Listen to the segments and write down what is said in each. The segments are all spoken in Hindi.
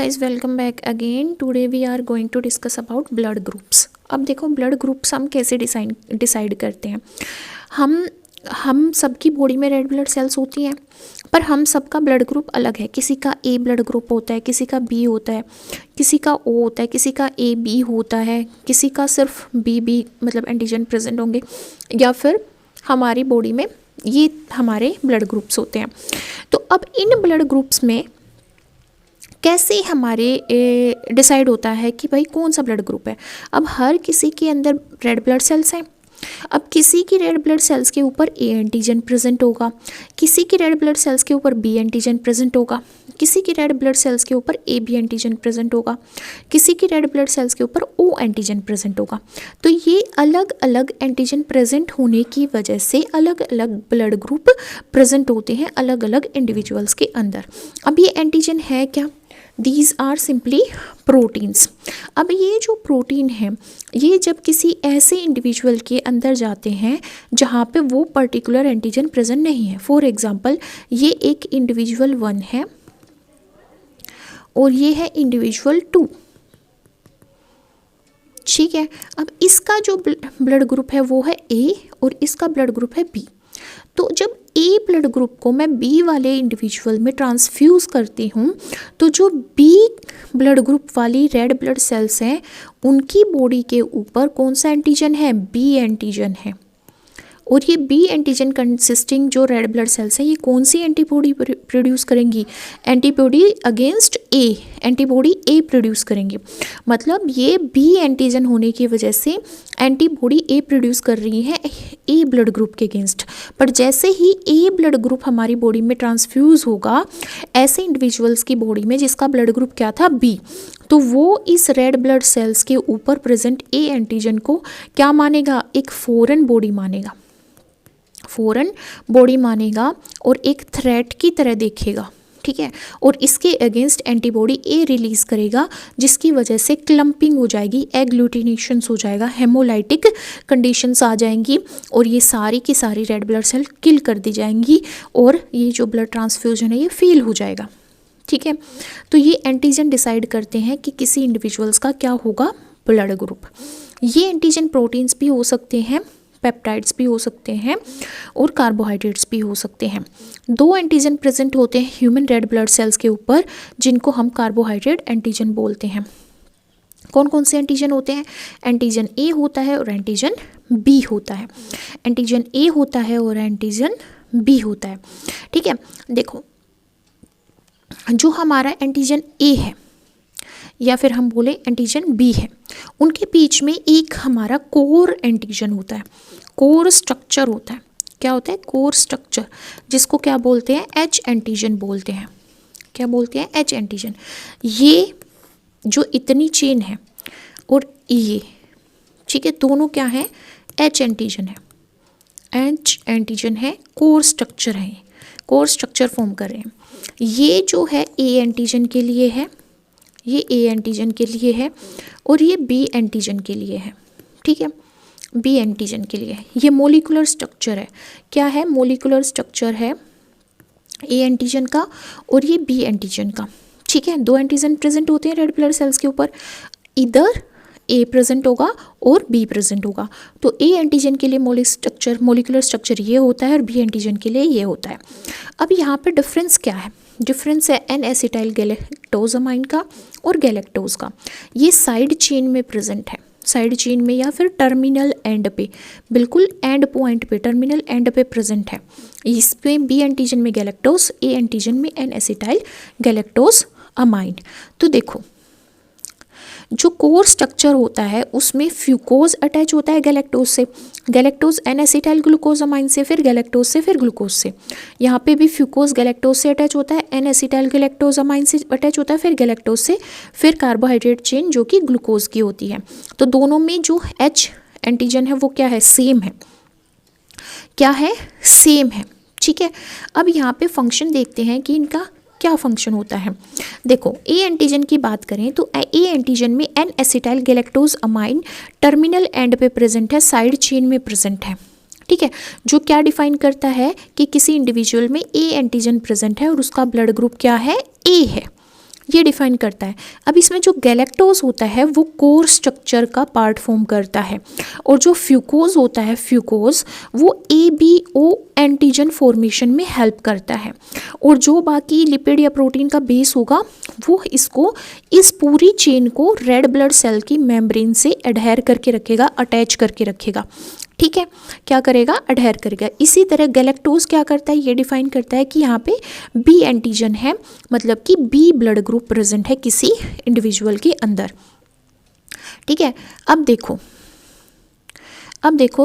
guys, welcome back again. Today we are going to discuss about blood groups. अब देखो ब्लड ग्रुप्स हम कैसे डिसाइड करते हैं। हम सबकी बॉडी में रेड ब्लड सेल्स होती हैं, पर हम सबका ब्लड ग्रुप अलग है। किसी का ए ब्लड ग्रुप होता है, किसी का बी होता है, किसी का ओ होता है, किसी का ए बी होता है, किसी का सिर्फ बी मतलब एंटीजन प्रेजेंट होंगे, या फिर हमारी बॉडी में ये हमारे ब्लड ग्रुप्स होते हैं। तो अब इन ब्लड ग्रुप्स में कैसे हमारे डिसाइड होता है कि भाई कौन सा ब्लड ग्रुप है। अब हर किसी के अंदर रेड ब्लड सेल्स हैं। अब किसी की रेड ब्लड सेल्स के ऊपर ए एंटीजन प्रेजेंट होगा, किसी की रेड ब्लड सेल्स के ऊपर बी एंटीजन प्रेजेंट होगा, किसी की रेड ब्लड सेल्स के ऊपर ए बी एंटीजन प्रेजेंट होगा, किसी की रेड ब्लड सेल्स के ऊपर ओ एंटीजन प्रेजेंट होगा। तो ये अलग अलग एंटीजन प्रेजेंट होने की वजह से अलग अलग ब्लड ग्रुप प्रेजेंट होते हैं अलग अलग इंडिविजुअल्स के अंदर। अब ये एंटीजन है क्या? These are simply proteins. अब ये जो प्रोटीन है, ये जब किसी ऐसे इंडिविजुअल के अंदर जाते हैं जहाँ पे वो पर्टिकुलर एंटीजन प्रेजेंट नहीं है। फॉर एग्जांपल, ये एक इंडिविजुअल 1 है और ये है इंडिविजुअल 2, ठीक है। अब इसका जो ब्लड ग्रुप है वो है ए और इसका ब्लड ग्रुप है बी। तो जब ए ब्लड ग्रुप को मैं बी वाले इंडिविजुअल में ट्रांसफ्यूज़ करती हूँ, तो जो बी ब्लड ग्रुप वाली रेड ब्लड सेल्स हैं उनकी बॉडी के ऊपर कौन सा एंटीजन है? बी एंटीजन है। और ये बी एंटीजन कंसिस्टिंग जो रेड ब्लड सेल्स हैं, ये कौन सी एंटीबॉडी प्रोड्यूस करेंगी? एंटीबॉडी अगेंस्ट ए, एंटीबॉडी ए प्रोड्यूस करेंगी। मतलब ये बी एंटीजन होने की वजह से एंटीबॉडी ए प्रोड्यूस कर रही है ए ब्लड ग्रुप के अगेंस्ट। पर जैसे ही ए ब्लड ग्रुप हमारी बॉडी में ट्रांसफ्यूज होगा ऐसे इंडिविजुअल्स की बॉडी में जिसका ब्लड ग्रुप क्या था? बी, तो वो इस रेड ब्लड सेल्स के ऊपर प्रेजेंट ए एंटीजन को क्या मानेगा? एक फॉरेन बॉडी मानेगा, फॉरेन बॉडी मानेगा और एक थ्रेट की तरह देखेगा, ठीक है। और इसके अगेंस्ट एंटीबॉडी ए रिलीज करेगा, जिसकी वजह से क्लम्पिंग हो जाएगी, एग्लूटिनेशंस हो जाएगा, हेमोलाइटिक कंडीशंस आ जाएंगी और ये सारी की सारी रेड ब्लड सेल किल कर दी जाएंगी और ये जो ब्लड ट्रांसफ्यूजन है ये फेल हो जाएगा, ठीक है। तो ये एंटीजन डिसाइड करते हैं कि किसी इंडिविजुअल्स का क्या होगा ब्लड ग्रुप। ये एंटीजन प्रोटीन्स भी हो सकते हैं, पेप्टाइड्स भी हो सकते हैं और कार्बोहाइड्रेट्स भी हो सकते हैं। 2 एंटीजन प्रेजेंट होते हैं ह्यूमन रेड ब्लड सेल्स के ऊपर, जिनको हम कार्बोहाइड्रेट एंटीजन बोलते हैं। कौन कौन से एंटीजन होते हैं? एंटीजन ए होता है और एंटीजन बी होता है। एंटीजन ए होता है और एंटीजन बी होता है, ठीक है। देखो, जो हमारा एंटीजन ए है या फिर हम बोले एंटीजन बी है, उनके बीच में एक हमारा कोर एंटीजन होता है, कोर स्ट्रक्चर होता है। क्या होता है? कोर स्ट्रक्चर, जिसको क्या बोलते हैं? एच एंटीजन बोलते हैं। क्या बोलते हैं? H antigen. ये जो इतनी चेन है और ये, ठीक है, दोनों क्या है? एच एंटीजन है। एच एंटीजन है, कोर स्ट्रक्चर है, कोर स्ट्रक्चर फॉर्म कर रहे हैं। ये जो है ए एंटीजन के लिए है, ये ए एंटीजन के लिए है और ये बी एंटीजन के लिए है, ठीक है। बी एंटीजन के लिए है। ये मोलिकुलर स्ट्रक्चर है। क्या है? मोलिकुलर स्ट्रक्चर है ए एंटीजन का और ये बी एंटीजन का, ठीक है। 2 एंटीजन प्रेजेंट होते हैं रेड ब्लड सेल्स के ऊपर, इधर ए प्रेजेंट होगा और बी प्रेजेंट होगा। तो ए एंटीजन के लिए मोलिकुलर स्ट्रक्चर ये होता है और बी एंटीजन के लिए ये होता है। अब यहाँ पे डिफरेंस क्या है? डिफरेंस है एन एसिटाइल गैलेक्टोजामाइन का और गैलेक्टोज का। ये साइड चेन में प्रेजेंट है, साइड चेन में या फिर टर्मिनल एंड पे, बिल्कुल एंड पॉइंट पे, टर्मिनल एंड पे प्रेजेंट है। इसमें बी एंटीजन में गैलेक्टोज, ए एंटीजन में एन एसिटाइल गैलेक्टोज अमाइन। तो देखो, जो कोर स्ट्रक्चर होता है उसमें फ्यूकोज अटैच होता है गैलेक्टोज से, galactose N acetyl glucose amine से, फिर गैलेक्टोज से, फिर ग्लूकोज से। यहाँ पे भी फ्यूकोज गैलेक्टोज से अटैच होता है, एन एसिटाइल गैलेक्टोज अमाइन से अटैच होता है, फिर गैलेक्टोज से, फिर कार्बोहाइड्रेट चेन जो कि ग्लूकोज की होती है। तो दोनों में जो एच एंटीजन है वो क्या है? सेम है। क्या है? सेम है, ठीक है। अब यहाँ पे फंक्शन देखते हैं कि इनका क्या फंक्शन होता है। देखो, ए एंटीजन की बात करें तो ए एंटीजन में N acetyl galactose amine terminal end पे प्रेजेंट है, साइड चेन में प्रेजेंट है, ठीक है। जो क्या डिफाइन करता है कि किसी इंडिविजुअल में ए एंटीजन प्रेजेंट है और उसका ब्लड ग्रुप क्या है? ए है, ये डिफाइन करता है। अब इसमें जो गैलेक्टोज होता है वो कोर स्ट्रक्चर का पार्ट फॉर्म करता है, और जो फ्यूकोज होता है फ्यूकोज वो ABO एंटीजन फॉर्मेशन में हेल्प करता है, और जो बाकी लिपिड या प्रोटीन का बेस होगा वो इसको इस पूरी चेन को रेड ब्लड सेल की मेम्ब्रेन से एडहेयर करके रखेगा, अटैच करके रखेगा। ठीक है, क्या करेगा, अडहेयर करेगा। इसी तरह गैलेक्टोज क्या करता है, ये डिफाइन करता है कि यहाँ पे बी एंटीजन है, मतलब कि बी ब्लड ग्रुप प्रेजेंट है किसी इंडिविजुअल के अंदर। ठीक है, अब देखो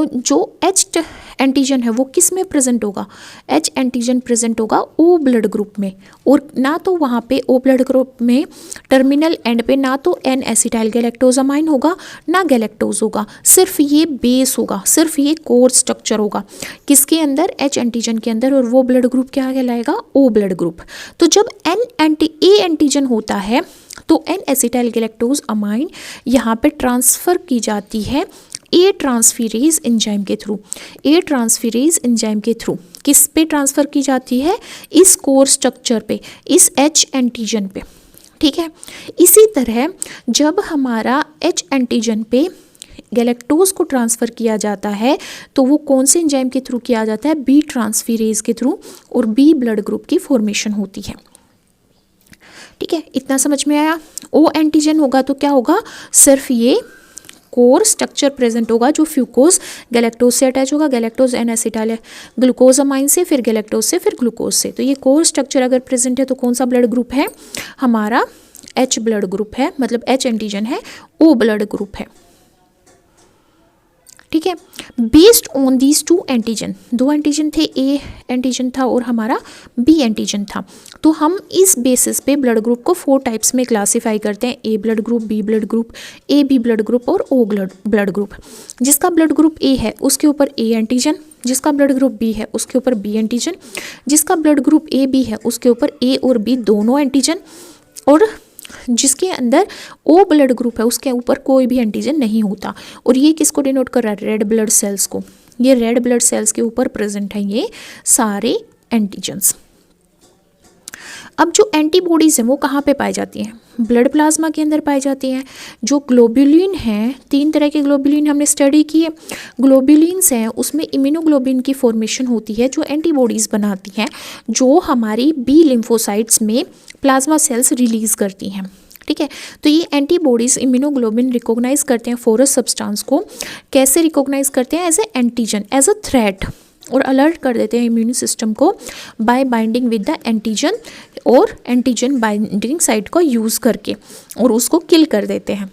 जो H एंटीजन है वो किस में प्रेजेंट होगा, H एंटीजन प्रेजेंट होगा O ब्लड ग्रुप में, और ना तो वहाँ पे O ब्लड ग्रुप में टर्मिनल एंड पे ना तो N एसिटाइल गैलेक्टोजामाइन होगा ना गैलेक्टोज होगा, सिर्फ ये बेस होगा, सिर्फ ये कोर स्ट्रक्चर होगा किसके अंदर, H एंटीजन के अंदर, और वो ब्लड ग्रुप क्या कहलाएगा, O ब्लड ग्रुप। तो जब A एंटीजन होता है तो N एसिटाइल गैलेक्टोज अमाइन यहाँ पे ट्रांसफ़र की जाती है ए ट्रांसफेरेज एंजाइम के थ्रू। ए ट्रांसफेरेज एंजाइम के थ्रू किस पे ट्रांसफ़र की जाती है, इस कोर स्ट्रक्चर पे, इस H एंटीजन पे। ठीक है, इसी तरह जब हमारा H एंटीजन पे गैलेक्टोज को ट्रांसफ़र किया जाता है तो वो कौन से एंजाइम के थ्रू किया जाता है, बी ट्रांसफेरेज के थ्रू, और बी ब्लड ग्रुप की फॉर्मेशन होती है। ठीक है, इतना समझ में आया। O एंटीजन होगा तो क्या होगा, सिर्फ ये कोर स्ट्रक्चर प्रेजेंट होगा जो फ्यूकोज गैलेक्टोज से अटैच होगा, गैलेक्टोज N एसिटाइल ग्लूकोजामाइन से, फिर गैलेक्टोज से, फिर ग्लूकोज से। तो ये कोर स्ट्रक्चर अगर प्रेजेंट है तो कौन सा ब्लड ग्रुप है, हमारा H ब्लड ग्रुप है, मतलब H एंटीजन है, O ब्लड ग्रुप है। ठीक है, based on these two antigen, दो एंटीजन थे, A एंटीजन था और हमारा B एंटीजन था, तो हम इस बेसिस पे ब्लड ग्रुप को 4 टाइप्स में क्लासीफाई करते हैं, A blood group, B blood group, AB blood group और O ब्लड ग्रुप। जिसका ब्लड ग्रुप A है उसके ऊपर A एंटीजन, जिसका ब्लड ग्रुप B है उसके ऊपर B एंटीजन, जिसका ब्लड ग्रुप AB है उसके ऊपर A और B दोनों एंटीजन, और जिसके अंदर O ब्लड ग्रुप है उसके ऊपर कोई भी एंटीजन नहीं होता। और ये किसको डिनोट कर रहा है, रेड ब्लड सेल्स को। ये रेड ब्लड सेल्स के ऊपर प्रेजेंट है ये सारे एंटीजन्स। अब जो एंटीबॉडीज़ हैं वो कहाँ पे पाई जाती हैं, ब्लड प्लाज्मा के अंदर पाई जाती हैं। जो ग्लोबुलिन हैं, 3 तरह के ग्लोबुलिन हमने स्टडी किए। ग्लोबुलिन्स हैं उसमें इम्यूनोग्लोबिन की फॉर्मेशन होती है जो एंटीबॉडीज़ बनाती हैं, जो हमारी बी लिम्फोसाइट्स में प्लाज्मा सेल्स रिलीज़ करती हैं। ठीक है, तो ये एंटीबॉडीज़ इम्यूनोग्लोबिन रिकॉग्नाइज करते हैं फॉरेस्ट सब्सटेंस को। कैसे रिकॉग्नाइज करते हैं, as a antigen, as a threat, और अलर्ट कर देते हैं इम्यून सिस्टम को by binding with the antigen, और एंटीजन बाइंडिंग साइट को यूज़ करके, और उसको किल कर देते हैं।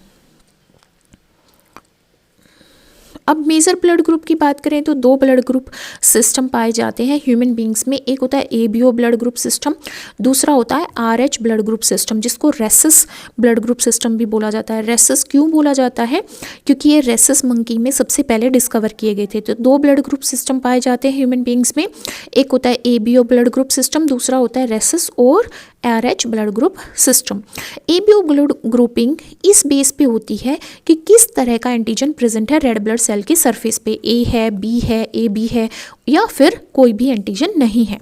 अब मेजर ब्लड ग्रुप की बात करें तो 2 ब्लड ग्रुप सिस्टम पाए जाते हैं ह्यूमन बींग्स में। एक होता है ABO ब्लड ग्रुप सिस्टम, दूसरा होता है RH ब्लड ग्रुप सिस्टम, जिसको रेसस ब्लड ग्रुप सिस्टम भी बोला जाता है। रेसस क्यों बोला जाता है, क्योंकि ये रेसस मंकी में सबसे पहले डिस्कवर किए गए थे। तो 2 ब्लड ग्रुप सिस्टम पाए जाते हैं ह्यूमन बींग्स में, एक होता है ABO ब्लड ग्रुप सिस्टम, दूसरा होता है रेसस और RH blood group system. ABO blood grouping इस बेस पे होती है कि किस तरह का एंटीजन प्रेजेंट है रेड ब्लड सेल के सरफेस पे, A है, B है, AB है, या फिर कोई भी एंटीजन नहीं है।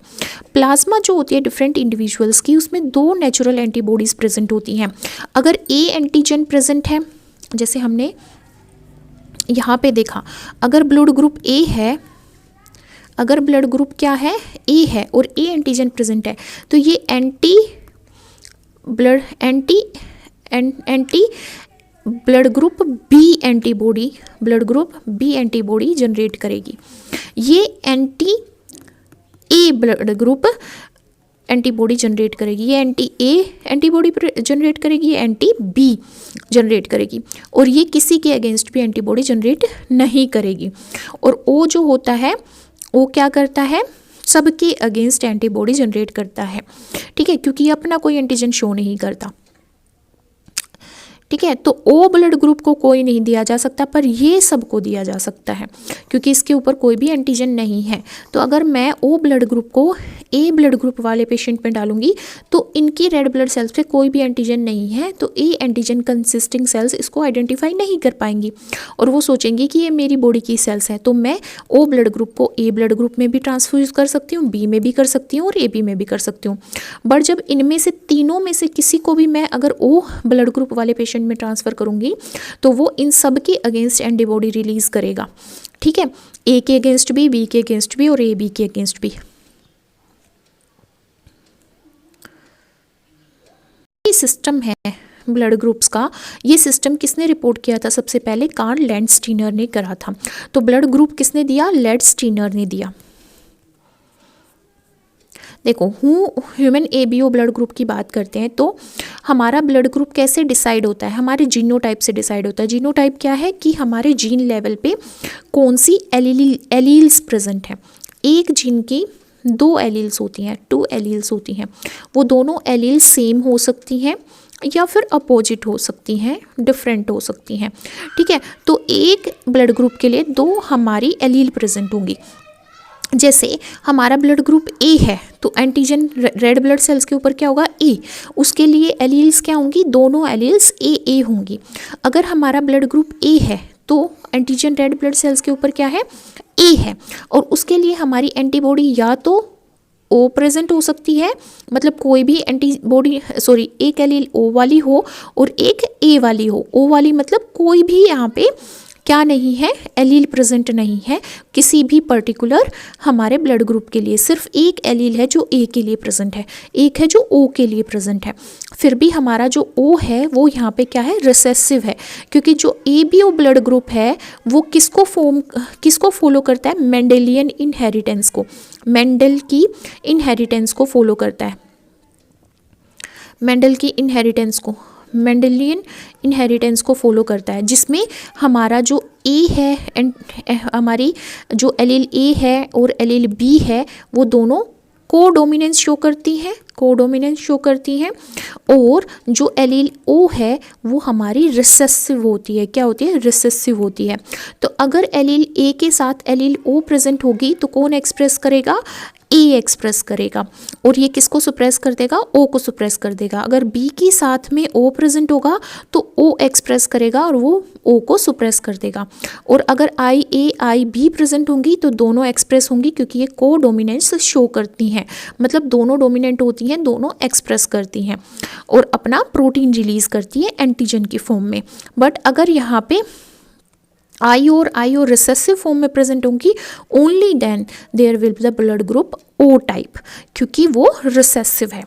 प्लाज्मा जो होती है डिफरेंट इंडिविजुअल्स की, उसमें 2 नेचुरल एंटीबॉडीज़ प्रेजेंट होती हैं। अगर A एंटीजन प्रेजेंट है, जैसे हमने यहाँ पे देखा, अगर ब्लड ग्रुप A है, अगर ब्लड ग्रुप क्या है, A है, और A एंटीजन प्रेजेंट है, तो ये anti blood group B antibody, blood group B antibody generate करेगी। ये anti A blood group antibody generate करेगी, ये एंटी A एंटीबॉडी जनरेट करेगी, ये एंटी B जनरेट करेगी, और ये किसी के अगेंस्ट भी एंटीबॉडी जनरेट नहीं करेगी। और O जो होता है, वो क्या करता है, सबके अगेंस्ट एंटीबॉडी जनरेट करता है। ठीक है, क्योंकि ये अपना कोई एंटीजन शो नहीं करता। ठीक है। तो ओ ब्लड ग्रुप को कोई नहीं दिया जा सकता, पर ये सबको दिया जा सकता है क्योंकि इसके ऊपर कोई भी एंटीजन नहीं है। तो अगर मैं ओ ब्लड ग्रुप को ए ब्लड ग्रुप वाले पेशेंट में डालूंगी तो इनकी रेड ब्लड सेल्स पे कोई भी एंटीजन नहीं है, तो ए एंटीजन कंसिस्टिंग सेल्स इसको आइडेंटिफाई नहीं कर पाएंगी और वो सोचेंगी कि ये मेरी बॉडी की सेल्स है। तो मैं ओ ब्लड ग्रुप को ए ब्लड ग्रुप में भी ट्रांसफ्यूज कर सकती हूँ, बी में भी कर सकती हूँ और ए बी में भी कर सकती हूँ। बट जब इनमें से तीनों में से किसी को भी मैं अगर ओ ब्लड ग्रुप वाले पेशेंट में ट्रांसफ़र करूँगी तो वो इन सब के अगेंस्ट एंटीबॉडी रिलीज़ करेगा। ठीक है, ए के अगेंस्ट भी, बी के अगेंस्ट भी और ए बी के अगेंस्ट भी। ये सिस्टम है ब्लड ग्रुप्स का। ये सिस्टम किसने रिपोर्ट किया था? सबसे पहले कार्ल लैंडस्टीनर ने करा था। तो ब्लड ग्रुप किसने दिया? लैंडस्टीनर ने दिया। देखो, ह्यूमन एबीओ ब्लड ग्रुप की बात करते हैं तो हमारा ब्लड ग्रुप कैसे डिसाइड होता है? हमारे जीनोटाइप से डिसाइड होता है। जीनोटाइप क्या है कि हमारे जीन लेवल पे कौन सी एलील्स प्रेजेंट है। एक जीन की 2 एलील्स होती हैं, 2 एलील्स होती हैं। वो दोनों एलील्स सेम हो सकती हैं या फिर अपोजिट हो सकती हैं, डिफरेंट हो सकती हैं। ठीक है, तो एक ब्लड ग्रुप के लिए 2 हमारी एलील प्रेजेंट होंगी। जैसे हमारा ब्लड ग्रुप ए है तो एंटीजन रेड ब्लड सेल्स के ऊपर क्या होगा? ए। उसके लिए एलील्स क्या होंगी? दोनों एलील्स ए होंगी। अगर हमारा ब्लड ग्रुप ए है तो एंटीजन रेड ब्लड सेल्स के ऊपर क्या है? ए है। और उसके लिए हमारी एंटीबॉडी या तो ओ प्रेजेंट हो सकती है, मतलब कोई भी एंटीबॉडी एक एलील ओ वाली हो और एक ए वाली हो। ओ वाली मतलब कोई भी यहाँ पे क्या नहीं है? एलील प्रेजेंट नहीं है किसी भी पर्टिकुलर हमारे ब्लड ग्रुप के लिए। सिर्फ एक एलील है जो ए के लिए प्रेजेंट है, एक है जो ओ के लिए प्रेजेंट है। फिर भी हमारा जो ओ है वो यहाँ पे क्या है? रिसेसिव है, क्योंकि जो एबीओ ब्लड ग्रुप है वो किसको फॉलो करता है? मेंडेलियन इनहेरिटेंस को। मेंडल की इनहेरिटेंस को फॉलो करता है। मेंडेलियन इनहेरिटेंस को फॉलो करता है, जिसमें हमारा जो ए है हमारी जो एलील ए है और एलील बी है वो दोनों कोडोमिनेंस शो करती हैं और जो एलील ओ है वो हमारी रिसेसिव होती है। क्या होती है? रिसेसिव होती है। तो अगर एलील ए के साथ एलील ओ प्रेजेंट होगी तो कौन एक्सप्रेस करेगा? ए एक्सप्रेस करेगा। और ये किसको सुप्रेस कर देगा? ओ को सुप्रेस कर देगा। अगर बी के साथ में ओ प्रेजेंट होगा तो ओ एक्सप्रेस करेगा और वो ओ को सुप्रेस कर देगा। और अगर आई ए आई बी प्रेजेंट होंगी तो दोनों एक्सप्रेस होंगी, क्योंकि ये को डोमिनेंस शो करती हैं, मतलब दोनों डोमिनेंट होती हैं, दोनों एक्सप्रेस करती हैं और अपना प्रोटीन रिलीज करती है एंटीजन की फॉर्म में। बट अगर यहाँ पे आई और रिसेसिव फॉर्म में प्रेजेंट होंगी, only then there will be the blood group O type, क्योंकि वो रिसेसिव है।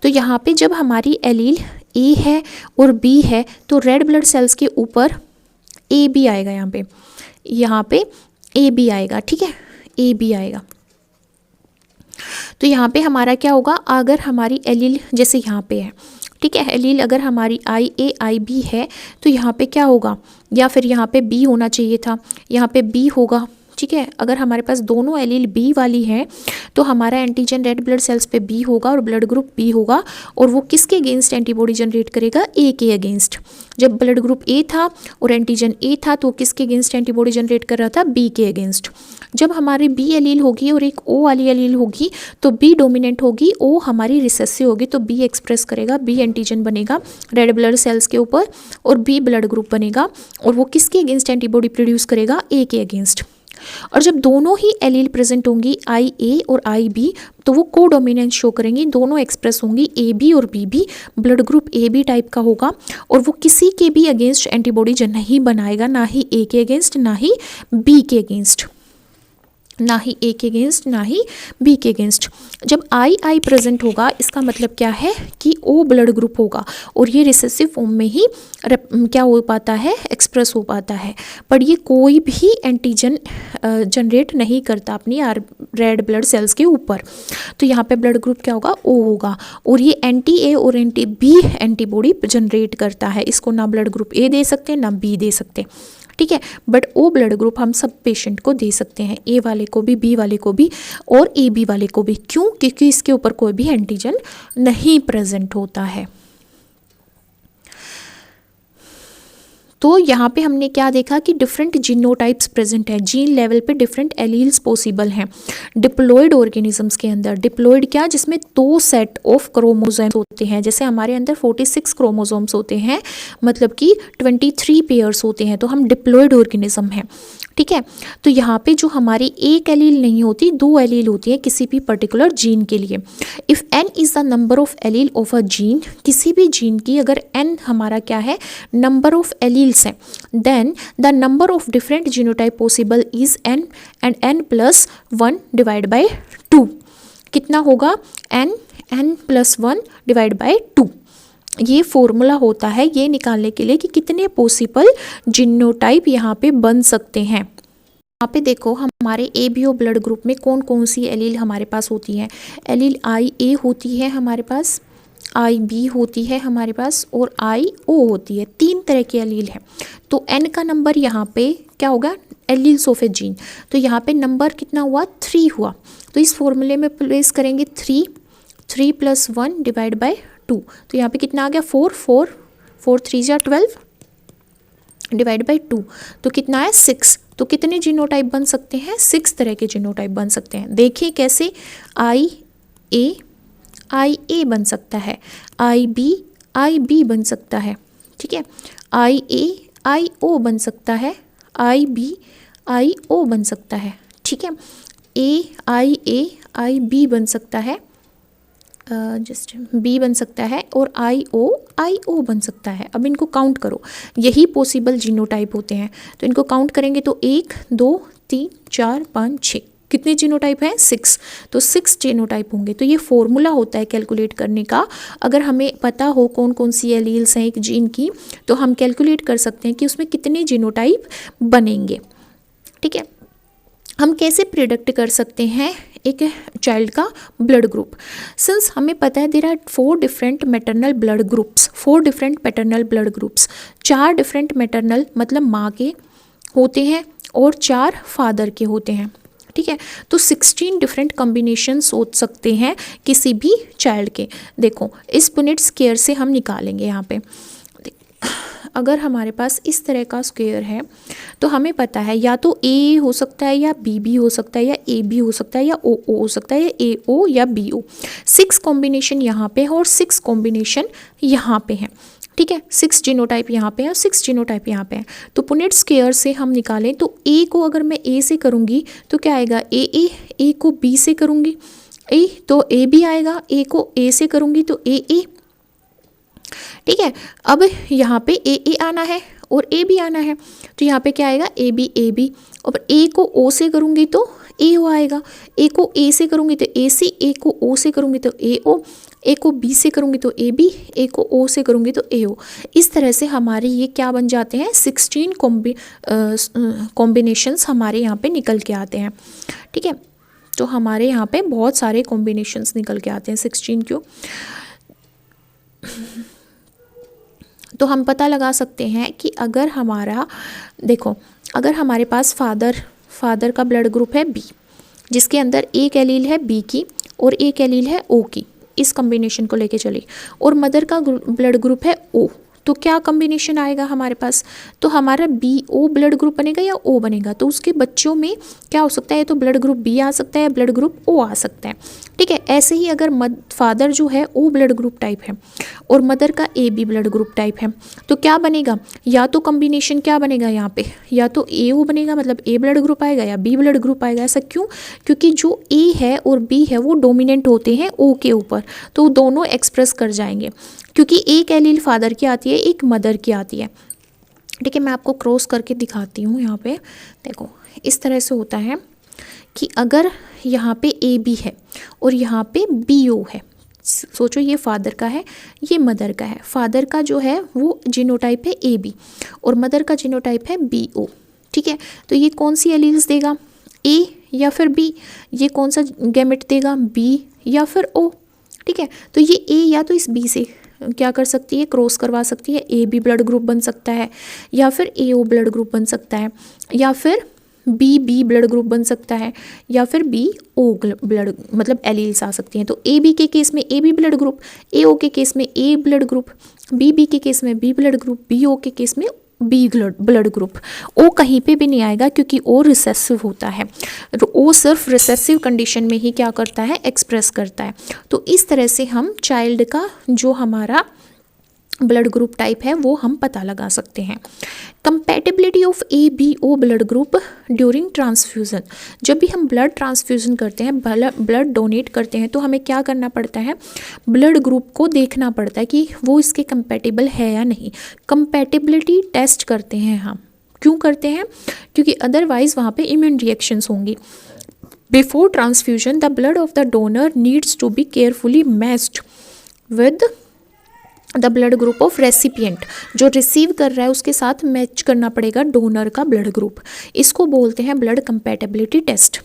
तो यहाँ पे जब हमारी एलील ए है और बी है तो रेड ब्लड सेल्स के ऊपर ए बी आएगा। यहाँ पे ए बी आएगा। ठीक है, ए बी आएगा। तो यहाँ पे हमारा क्या होगा? अगर हमारी एलील जैसे यहाँ पे है, ठीक है, एलील अगर हमारी आई ए आई बी है तो यहाँ पे क्या होगा? या फिर यहाँ पे बी होना चाहिए था, यहाँ पे बी होगा। ठीक है, अगर हमारे पास दोनों एलील बी वाली है तो हमारा एंटीजन रेड ब्लड सेल्स पे बी होगा और ब्लड ग्रुप बी होगा, और वो किसके अगेंस्ट एंटीबॉडी जनरेट करेगा? ए के अगेंस्ट। जब ब्लड ग्रुप ए था और एंटीजन ए था तो किसके अगेंस्ट एंटीबॉडी जनरेट कर रहा था? बी के अगेंस्ट। जब हमारी बी एलील होगी और एक ओ वाली एलील होगी तो बी डोमिनेंट होगी, ओ हमारी रिसेसिव होगी, तो बी एक्सप्रेस करेगा, बी एंटीजन बनेगा रेड ब्लड सेल्स के ऊपर और बी ब्लड ग्रुप बनेगा, और वो किसके अगेंस्ट एंटीबॉडी प्रोड्यूस करेगा? ए के अगेंस्ट। और जब दोनों ही एलील प्रेजेंट होंगी, आई ए और आई बी, तो वो को डोमिनेंस शो करेंगी, दोनों एक्सप्रेस होंगी, ए बी और B B. Blood group A B type का होगा और वो किसी के भी अगेंस्ट एंटीबॉडी नहीं बनाएगा, ना ही ए के अगेंस्ट ना ही बी के अगेंस्ट, ना ही ए के अगेंस्ट ना ही बी के अगेंस्ट। जब आई प्रेजेंट होगा इसका मतलब क्या है कि ओ ब्लड ग्रुप होगा और ये रिसेसिव फॉर्म में ही क्या हो पाता है? एक्सप्रेस हो पाता है। पर ये कोई भी एंटीजन जनरेट नहीं करता अपनी रेड ब्लड सेल्स के ऊपर। तो यहाँ पे ब्लड ग्रुप क्या होगा? ओ होगा, और ये एंटी ए और एंटी बी एंटीबॉडी जनरेट करता है। इसको ना ब्लड ग्रुप ए दे सकते ना बी दे सकते। ठीक है, बट ओ ब्लड ग्रुप हम सब पेशेंट को दे सकते हैं, ए वाले को भी, बी वाले को भी और ए बी वाले को भी। क्यों? क्योंकि इसके ऊपर कोई भी एंटीजन नहीं प्रेजेंट होता है। तो यहाँ पे हमने क्या देखा कि डिफरेंट जीनोटाइप्स प्रेजेंट है, जीन लेवल पे डिफरेंट एलील्स पॉसिबल हैं डिप्लॉयड ऑर्गेनिजम्स के अंदर। डिप्लॉयड क्या, जिसमें 2 सेट ऑफ क्रोमोसोम्स होते हैं, जैसे हमारे अंदर 46 क्रोमोसोम्स होते हैं, मतलब कि 23 पेयर्स होते हैं, तो हम डिप्लॉयड ऑर्गेनिज्म हैं। ठीक है, तो यहाँ पे जो हमारी एक एलील नहीं होती, 2 एलील होती है किसी भी पर्टिकुलर जीन के लिए। If n is the number of allele of a gene, किसी भी जीन की अगर n हमारा क्या है, नंबर ऑफ एलील्स है, then the number of different genotype possible is n and n+1 divide by 2। कितना होगा, n+1 डिवाइड बाई 2। ये फॉर्मूला होता है ये निकालने के लिए कि कितने पॉसिबल जीनोटाइप यहाँ पे बन सकते हैं। यहाँ पे देखो हमारे ABO ब्लड ग्रुप में कौन कौन सी एलील हमारे पास होती है। एलील IA होती है हमारे पास, IB होती है हमारे पास, और IO होती है। 3 तरह की एलील है। तो n का नंबर यहाँ पे क्या होगा, एलील्स ऑफ ए जीन, तो यहाँ पे नंबर कितना हुआ, 3 हुआ। तो इस फॉर्मूले में प्लेस करेंगे 3+1 डिवाइड बाई 2, तो यहाँ पे कितना आ गया, 4 3 जा 12 डिवाइड बाई 2, तो कितना है 6। तो कितने जीनोटाइप बन सकते हैं, 6 तरह के जीनोटाइप बन सकते हैं। देखिए कैसे, IA बन सकता है, IB बन सकता है, ठीक है, IO बन सकता है, IO बन सकता है, ठीक है, IB बन सकता है, B बन सकता है, और IO बन सकता है। अब इनको काउंट करो, यही पॉसिबल जीनोटाइप होते हैं, तो इनको काउंट करेंगे तो 1 2 3 4 5 6, कितने जीनोटाइप हैं, 6। तो 6 जीनोटाइप होंगे। तो ये फॉर्मूला होता है कैलकुलेट करने का। अगर हमें पता हो कौन कौन सी एलील्स हैं एक जीन की, तो हम कैलकुलेट कर सकते हैं कि उसमें कितने जीनोटाइप बनेंगे। ठीक है, हम कैसे प्रिडिक्ट कर सकते हैं एक चाइल्ड का ब्लड ग्रुप। सिंस हमें पता है there are 4 different maternal blood groups, 4 different paternal blood groups, 4 different maternal मतलब माँ के होते हैं और 4 फादर के होते हैं। ठीक है, तो 16 डिफरेंट कॉम्बिनेशंस हो सकते हैं किसी भी चाइल्ड के। देखो इस पुनेट स्क्वायर से हम निकालेंगे। यहाँ पे अगर हमारे पास इस तरह का स्क्वायर है तो हमें पता है या तो A हो सकता है या B भी हो सकता है या A भी हो सकता है या O हो सकता है या AO या BO। 6 कॉम्बिनेशन यहाँ पे है और 6 कॉम्बिनेशन यहाँ पे है। ठीक है, 6 जीनोटाइप यहाँ पे है और 6 जीनोटाइप यहाँ पे है। तो पुनेट स्क्वायर से हम निकालें तो A को अगर मैं A से करूँगी तो क्या आएगा, A को B से करूँगी A तो A भी आएगा, A को A से करूँगी तो AA। ठीक है, अब यहाँ पे AA आना है और A भी आना है, तो यहाँ पे क्या आएगा, AB, और A को O से करूँगी तो AO आएगा, A को A से करूँगी तो AC, A को O से करूँगी तो AO, A को B से करूँगी तो AB, A को O से करूँगी तो AO। इस तरह से हमारे ये क्या बन जाते हैं, 16 कॉम्बिनेशंस हमारे यहाँ पे निकल के आते हैं। ठीक है, तो हमारे यहाँ पे बहुत सारे कॉम्बिनेशंस निकल के आते हैं, 16 क्यों। तो हम पता लगा सकते हैं कि अगर हमारा, देखो अगर हमारे पास फादर का ब्लड ग्रुप है B, जिसके अंदर एक एलील है B की और एक एलील है O की, इस कॉम्बिनेशन को लेके चले, और मदर का ब्लड ग्रुप है O, तो क्या कॉम्बिनेशन आएगा हमारे पास, तो हमारा BO ब्लड ग्रुप बनेगा या O बनेगा। तो उसके बच्चों में क्या हो सकता है, तो ब्लड ग्रुप B आ सकता है, ब्लड ग्रुप O आ सकता है। ठीक है, ऐसे ही अगर फादर जो है O ब्लड ग्रुप टाइप है और मदर का AB ब्लड ग्रुप टाइप है, तो क्या बनेगा, या तो कॉम्बिनेशन क्या बनेगा यहाँ पे, या तो AO बनेगा मतलब A ब्लड ग्रुप आएगा या B ब्लड ग्रुप आएगा। ऐसा क्यों, क्योंकि जो A है और B है वो डोमिनेंट होते हैं O के ऊपर, तो दोनों एक्सप्रेस कर जाएंगे, क्योंकि एक एलील फादर की आती है, एक मदर की आती है। ठीक है, मैं आपको क्रॉस करके दिखाती हूँ। यहाँ पे देखो इस तरह से होता है कि अगर यहाँ पे AB है और यहाँ पे BO है, सोचो ये फादर का है ये मदर का है, फादर का जो है वो जीनोटाइप है AB और मदर का जीनोटाइप है BO। ठीक है, तो ये कौन सी एलील्स देगा, A या फिर B, ये कौन सा गैमेट देगा, B या फिर O। ठीक है, तो ये A या तो इस B से क्या कर सकती है, क्रॉस करवा सकती है, AB ब्लड ग्रुप बन सकता है, या फिर AO ब्लड ग्रुप बन सकता है, या फिर BB ब्लड ग्रुप बन सकता है, या फिर BO ब्लड मतलब एलील्स आ सकती हैं। तो AB के केस में AB ब्लड ग्रुप, AO के केस में A ब्लड ग्रुप, BB के केस में B ब्लड ग्रुप, BO के केस में बी ब्लड ग्रुप। ओ कहीं पे भी नहीं आएगा क्योंकि ओ रिसेसिव होता है। ओ सिर्फ रिसेसिव कंडीशन में ही क्या करता है, एक्सप्रेस करता है। तो इस तरह से हम चाइल्ड का जो हमारा ब्लड ग्रुप टाइप है वो हम पता लगा सकते हैं। Compatibility of A B O blood group during transfusion. जब भी हम ब्लड ट्रांसफ्यूज़न करते हैं, ब्लड डोनेट करते हैं, तो हमें क्या करना पड़ता है, ब्लड ग्रुप को देखना पड़ता है कि वो इसके कंपैटिबल है या नहीं। कंपैटिबिलिटी टेस्ट करते हैं हम। क्यों करते हैं? क्योंकि अदरवाइज वहाँ पे इम्यून रिएक्शंस होंगी। Before transfusion the blood of the donor needs to be carefully matched with the blood group of recipient. जो रिसीव कर रहा है उसके साथ मैच करना पड़ेगा डोनर का ब्लड ग्रुप। इसको बोलते हैं ब्लड कंपैटिबिलिटी टेस्ट।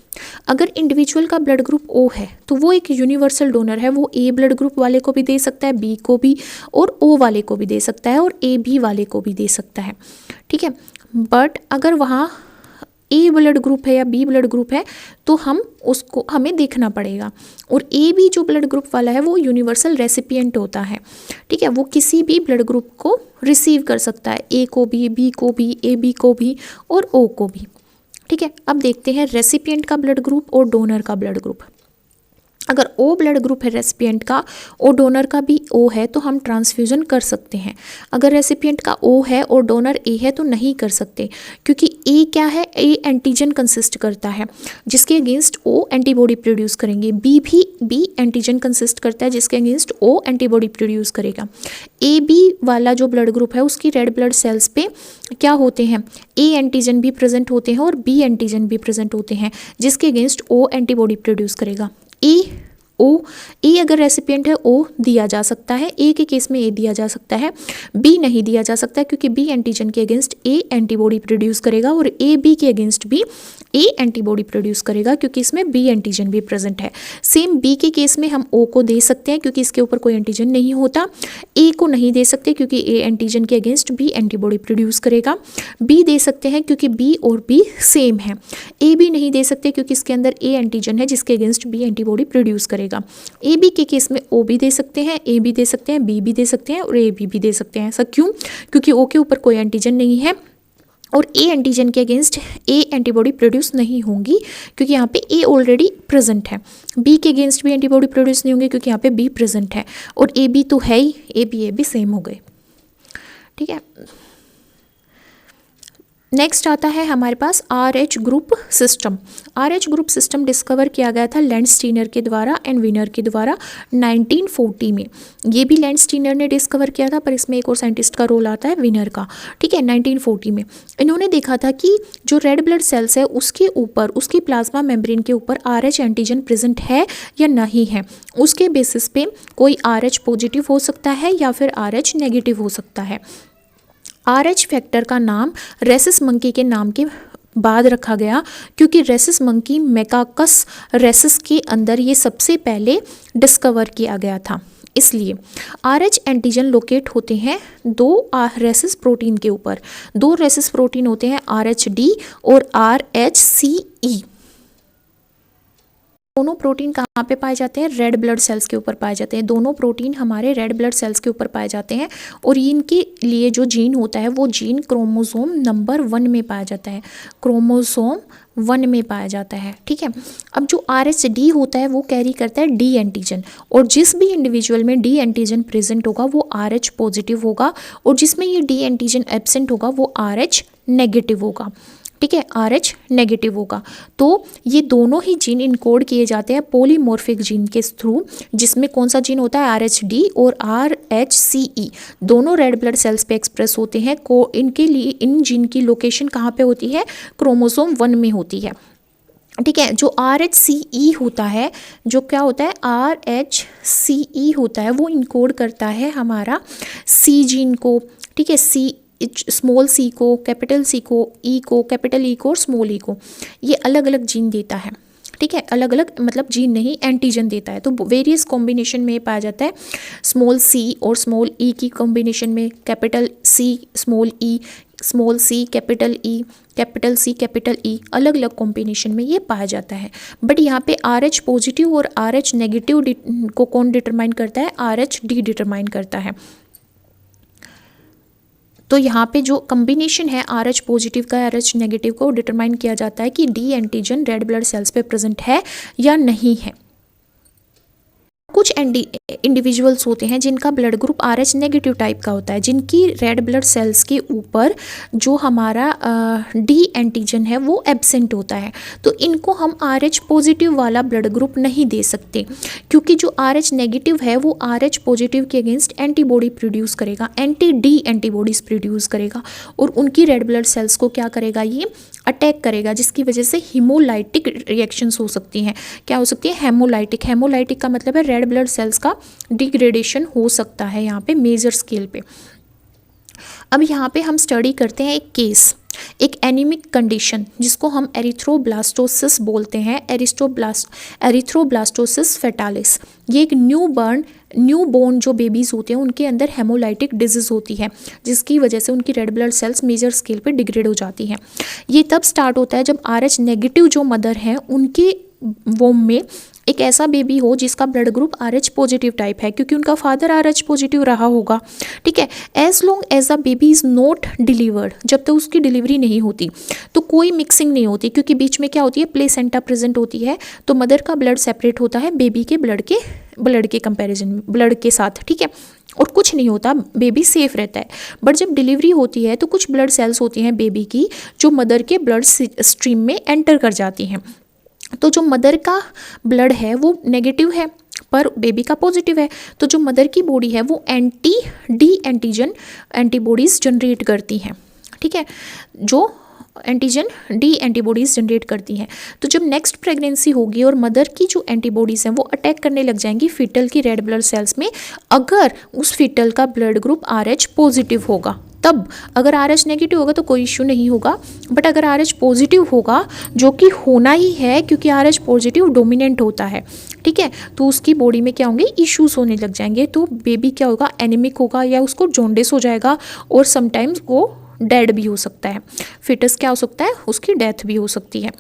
अगर इंडिविजुअल का ब्लड ग्रुप ओ है तो वो एक यूनिवर्सल डोनर है। वो ए ब्लड ग्रुप वाले को भी दे सकता है, बी को भी, और ओ वाले को भी दे सकता है, और ए बी वाले को भी दे सकता है। ठीक है, बट अगर वहाँ ए ब्लड ग्रुप है या बी ब्लड ग्रुप है तो हमें देखना पड़ेगा। और ए बी जो ब्लड ग्रुप वाला है वो यूनिवर्सल रेसिपिएंट होता है। ठीक है, वो किसी भी ब्लड ग्रुप को रिसीव कर सकता है, ए को भी, बी को भी, ए बी को भी, और ओ को भी। ठीक है, अब देखते हैं रेसिपिएंट का ब्लड ग्रुप और डोनर का ब्लड ग्रुप। अगर ओ ब्लड ग्रुप है रेसिपिएंट का और डोनर का भी ओ है तो हम ट्रांसफ्यूजन कर सकते हैं। अगर रेसिपिएंट का ओ है और डोनर ए है तो नहीं कर सकते, क्योंकि ए क्या है, ए एंटीजन कंसिस्ट करता है जिसके अगेंस्ट ओ एंटीबॉडी प्रोड्यूस करेंगे। बी भी बी एंटीजन कंसिस्ट करता है जिसके अगेंस्ट ओ एंटीबॉडी प्रोड्यूस करेगा। ए बी वाला जो ब्लड ग्रुप है उसकी रेड ब्लड सेल्स पे क्या होते हैं, ए एंटीजन भी प्रेजेंट होते हैं और बी एंटीजन भी प्रेजेंट होते हैं जिसके अगेंस्ट ओ एंटीबॉडी प्रोड्यूस करेगा। ए अगर रेसिपिएंट है ओ दिया जा सकता है, ए के केस में ए दिया जा सकता है, बी नहीं दिया जा सकता क्योंकि बी एंटीजन के अगेंस्ट ए एंटीबॉडी प्रोड्यूस करेगा और ए बी के अगेंस्ट भी ए एंटीबॉडी प्रोड्यूस करेगा क्योंकि इसमें बी एंटीजन भी प्रेजेंट है। सेम बी के केस में हम ओ को दे सकते हैं क्योंकि इसके ऊपर कोई एंटीजन नहीं होता। ए को नहीं दे सकते क्योंकि ए एंटीजन के अगेंस्ट बी एंटीबॉडी प्रोड्यूस करेगा। बी दे सकते हैं क्योंकि बी और बी सेम है। ए बी नहीं दे सकते क्योंकि इसके अंदर ए एंटीजन है जिसके अगेंस्ट बी एंटीबॉडी प्रोड्यूस करेगा। ए बी के केस में ओ भी दे सकते हैं, ए भी दे सकते हैं, बी भी दे सकते हैं और ए बी भी दे सकते हैं। ऐसा क्यों? क्योंकि ओ के ऊपर कोई एंटीजन नहीं है और ए एंटीजन के अगेंस्ट ए एंटीबॉडी प्रोड्यूस नहीं होंगी क्योंकि यहाँ पे ए ऑलरेडी प्रेजेंट है। बी के अगेंस्ट भी एंटीबॉडी प्रोड्यूस नहीं होंगी क्योंकि यहाँ पे बी प्रेजेंट है और ए बी तो है ही, ए बी सेम हो गए। ठीक है, नेक्स्ट आता है हमारे पास RH group system. RH group system discover किया गया था लैंडस्टीनर के द्वारा एंड विनर के द्वारा 1940 में। ये भी लैंडस्टीनर ने डिस्कवर किया था पर इसमें एक और साइंटिस्ट का रोल आता है विनर का। ठीक है, 1940 में इन्होंने देखा था कि जो रेड ब्लड सेल्स है उसके ऊपर, उसकी प्लाज्मा मेम्ब्रेन के ऊपर RH एंटीजन प्रेजेंट है या नहीं है। उसके बेसिस पे कोई RH पॉजिटिव हो सकता है या फिर RH नेगेटिव हो सकता है। RH फैक्टर का नाम रेसिस मंकी के नाम के बाद रखा गया क्योंकि रेसिस मंकी मैकाकस रेसिस के अंदर ये सबसे पहले डिस्कवर किया गया था। इसलिए RH एंटीजन लोकेट होते हैं दो रेसिस प्रोटीन के ऊपर। दो रेसिस प्रोटीन होते हैं RHD और RHCE। दोनों प्रोटीन कहाँ पे पाए जाते हैं? रेड ब्लड सेल्स के ऊपर पाए जाते हैं। दोनों प्रोटीन हमारे रेड ब्लड सेल्स के ऊपर पाए जाते हैं और इनके लिए जो जीन होता है वो जीन क्रोमोसोम नंबर 1 में पाया जाता है। क्रोमोसोम 1 में पाया जाता है। ठीक है, अब जो RHD होता है वो कैरी करता है D एंटीजन और जिस भी इंडिविजुअल में D एंटीजन प्रेजेंट होगा वो RH पॉजिटिव होगा और जिसमें ये D एंटीजन एब्सेंट होगा वो RH नेगेटिव होगा। ठीक है, RH नेगेटिव होगा। तो ये दोनों ही जीन इनकोड किए जाते हैं पॉलीमॉर्फिक जीन के थ्रू, जिसमें कौन सा जीन होता है? RHD और RHCE। दोनों रेड ब्लड सेल्स पे एक्सप्रेस होते हैं। इनके लिए इन जीन की लोकेशन कहाँ पे होती है? क्रोमोसोम 1 में होती है। ठीक है, जो RHCE होता है, जो क्या होता है? RHCE होता है वो इनकोड करता है हमारा C जीन को। ठीक है, स्मॉल सी को, कैपिटल सी को, ई को, कैपिटल ई को और स्मॉल ई को, ये अलग अलग जीन देता है। ठीक है, अलग अलग मतलब जीन नहीं, एंटीजन देता है। तो वेरियस कॉम्बिनेशन में पाया जाता है। स्मॉल सी और स्मॉल ई की कॉम्बिनेशन में capital C small E, small C capital E, capital C capital E, अलग अलग कॉम्बिनेशन में ये पाया जाता है। बट यहाँ पे RH पॉजिटिव और RH नेगेटिव को कौन डिटरमाइन करता है? RHD डिटरमाइन करता है। तो यहाँ पे जो कम्बिनेशन है RH पॉजिटिव का RH नेगेटिव को डिटरमाइन किया जाता है कि D antigen red blood sales पे प्रेजेंट है या नहीं है। कुछ इंडिविजुअल्स होते हैं जिनका blood group RH negative type का होता है, जिनकी रेड ब्लड सेल्स के ऊपर जो हमारा D एंटीजन है वो एब्सेंट होता है, तो इनको हम RH पॉजिटिव वाला ब्लड ग्रुप नहीं दे सकते, क्योंकि जो RH नेगेटिव है वो RH पॉजिटिव के अगेंस्ट एंटीबॉडी प्रोड्यूस करेगा, एंटी D एंटीबॉडीज प्रोड्यूस करेगा और उनकी रेड ब्लड सेल्स को क्या करेगा, ये अटैक करेगा, जिसकी वजह से हीमोलाइटिक रिएक्शंस हो सकती हैं। क्या हो सकती है? हेमोलाइटिक। हेमोलाइटिक का मतलब है रेड ब्लड सेल्स का डिग्रेडेशन हो सकता है यहाँ पे मेजर स्केल पे। अब यहाँ पे हम स्टडी करते हैं एक केस, एक एनीमिक कंडीशन जिसको हम एरिथ्रोब्लास्टोसिस बोलते हैं, एरिथ्रोब्लास्टोसिस फेटालिस। ये एक न्यू बोर्न जो बेबीज़ होते हैं उनके अंदर हेमोलाइटिक डिजीज़ होती है, जिसकी वजह से उनकी red blood cells major scale पे डिग्रेड हो जाती हैं। ये तब स्टार्ट होता है जब RH नेगेटिव जो मदर हैं उनके वोम में एक ऐसा बेबी हो जिसका blood group RH positive type है, क्योंकि उनका फादर RH पॉजिटिव रहा होगा। ठीक है, as long as a baby is not delivered, जब तक उसकी डिलीवरी नहीं होती तो कोई मिक्सिंग नहीं होती, क्योंकि बीच में क्या होती है, प्लेसेंटा प्रेजेंट होती है, तो मदर का ब्लड सेपरेट होता है बेबी के ब्लड के कंपैरिजन में, ब्लड के साथ। ठीक है, और कुछ नहीं होता, बेबी सेफ रहता है। बट जब डिलीवरी होती है तो कुछ ब्लड सेल्स होती हैं बेबी की जो मदर के ब्लड स्ट्रीम में एंटर कर जाती हैं। तो जो मदर का ब्लड है वो नेगेटिव है पर बेबी का पॉजिटिव है, तो जो मदर की बॉडी है वो anti D antigen antibodies generate करती हैं। ठीक है, जो एंटीजन D एंटीबॉडीज़ जनरेट करती हैं, तो जब नेक्स्ट प्रेगनेंसी होगी और मदर की जो एंटीबॉडीज़ हैं वो अटैक करने लग जाएंगी फीटल की रेड ब्लड सेल्स में, अगर उस फीटल का ब्लड ग्रुप RH पॉजिटिव होगा तब। अगर RH नेगेटिव होगा तो कोई इश्यू नहीं होगा, बट अगर RH पॉजिटिव होगा, जो कि होना ही है क्योंकि RH पॉजिटिव डोमिनेंट होता है, ठीक है, तो उसकी बॉडी में क्या होंगे, इश्यूज होने लग जाएंगे, तो बेबी क्या होगा, एनीमिक होगा या उसको जॉन्डिस हो जाएगा और समटाइम्स वो डेड भी हो सकता है, फिटस क्या हो सकता है, उसकी डेथ भी हो सकती है।